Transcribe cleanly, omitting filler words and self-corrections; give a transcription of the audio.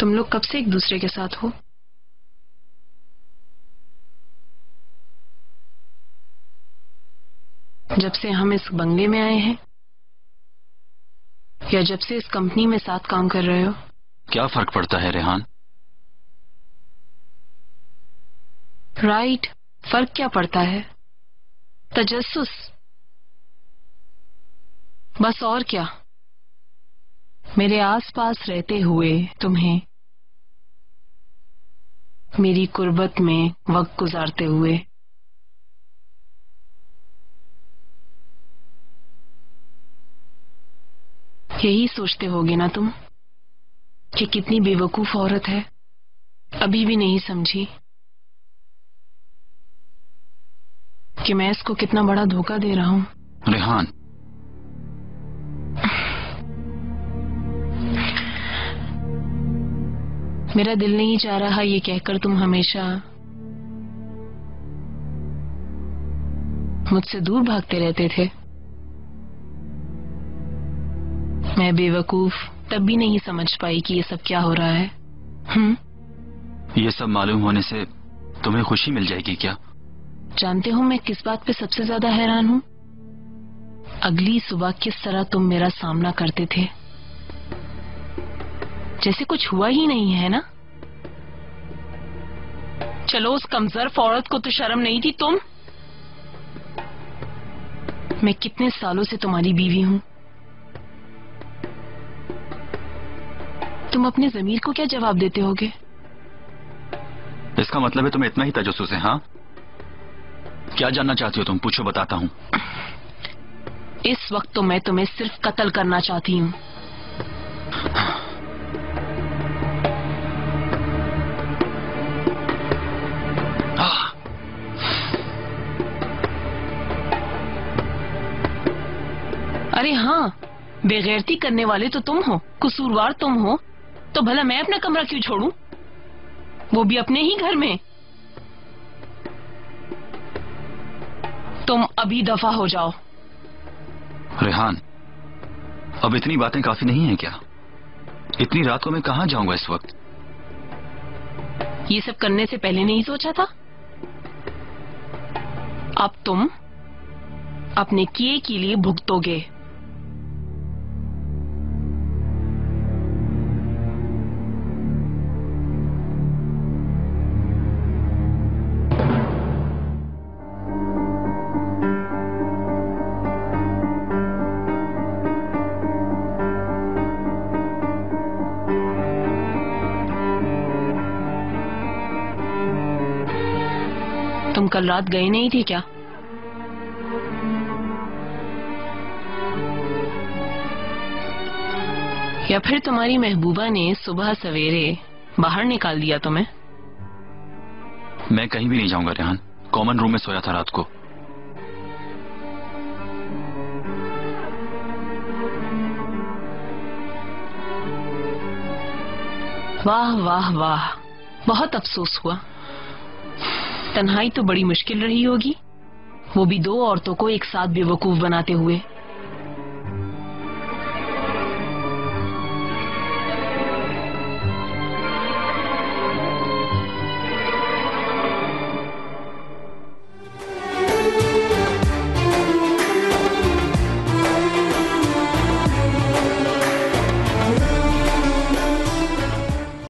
तुम लोग कब से एक दूसरे के साथ हो? जब से हम इस बंगले में आए हैं, या जब से इस कंपनी में साथ काम कर रहे हो? क्या फर्क पड़ता है रेहान? राइट, फर्क क्या पड़ता है? तजस्सुस, बस और क्या। मेरे आसपास रहते हुए तुम्हें, मेरी कुर्बत में वक्त गुजारते हुए, यही सोचते होगे ना तुम कि कितनी बेवकूफ औरत है, अभी भी नहीं समझी कि मैं इसको कितना बड़ा धोखा दे रहा हूं। रेहान, मेरा दिल नहीं चाह रहा ये कहकर तुम हमेशा मुझसे दूर भागते रहते थे। मैं बेवकूफ तब भी नहीं समझ पाई कि ये सब क्या हो रहा है। ये सब मालूम होने से तुम्हें खुशी मिल जाएगी क्या? जानते हो मैं किस बात पे सबसे ज्यादा हैरान हूं? अगली सुबह किस तरह तुम मेरा सामना करते थे, जैसे कुछ हुआ ही नहीं है ना। चलो उस कमजोर औरत को तो शर्म नहीं थी तुम। मैं कितने सालों से तुम्हारी बीवी हूं। तुम अपने ज़मीर को क्या जवाब देते होगे? इसका मतलब है तुम्हें इतना ही तजस्सुस है? हाँ, क्या जानना चाहती हो तुम? पूछो, बताता हूं। इस वक्त तो मैं तुम्हें सिर्फ कत्ल करना चाहती हूं। अरे हाँ, बेगैरती करने वाले तो तुम हो, कसूरवार तुम हो, तो भला मैं अपना कमरा क्यों छोड़ूं, वो भी अपने ही घर में। तुम अभी दफा हो जाओ। रेहान, अब इतनी बातें काफी नहीं है क्या? इतनी रात को मैं कहां जाऊंगा इस वक्त? ये सब करने से पहले नहीं सोचा था? अब तुम अपने किए के लिए भुगतोगे। तुम कल रात गए नहीं थे क्या? या फिर तुम्हारी महबूबा ने सुबह सवेरे बाहर निकाल दिया तुम्हें? मैं कहीं भी नहीं जाऊंगा रेहान, कॉमन रूम में सोया था रात को। वाह वाह वाह, बहुत अफसोस हुआ। तन्हाई तो बड़ी मुश्किल रही होगी, वो भी दो औरतों को एक साथ बेवकूफ बनाते हुए।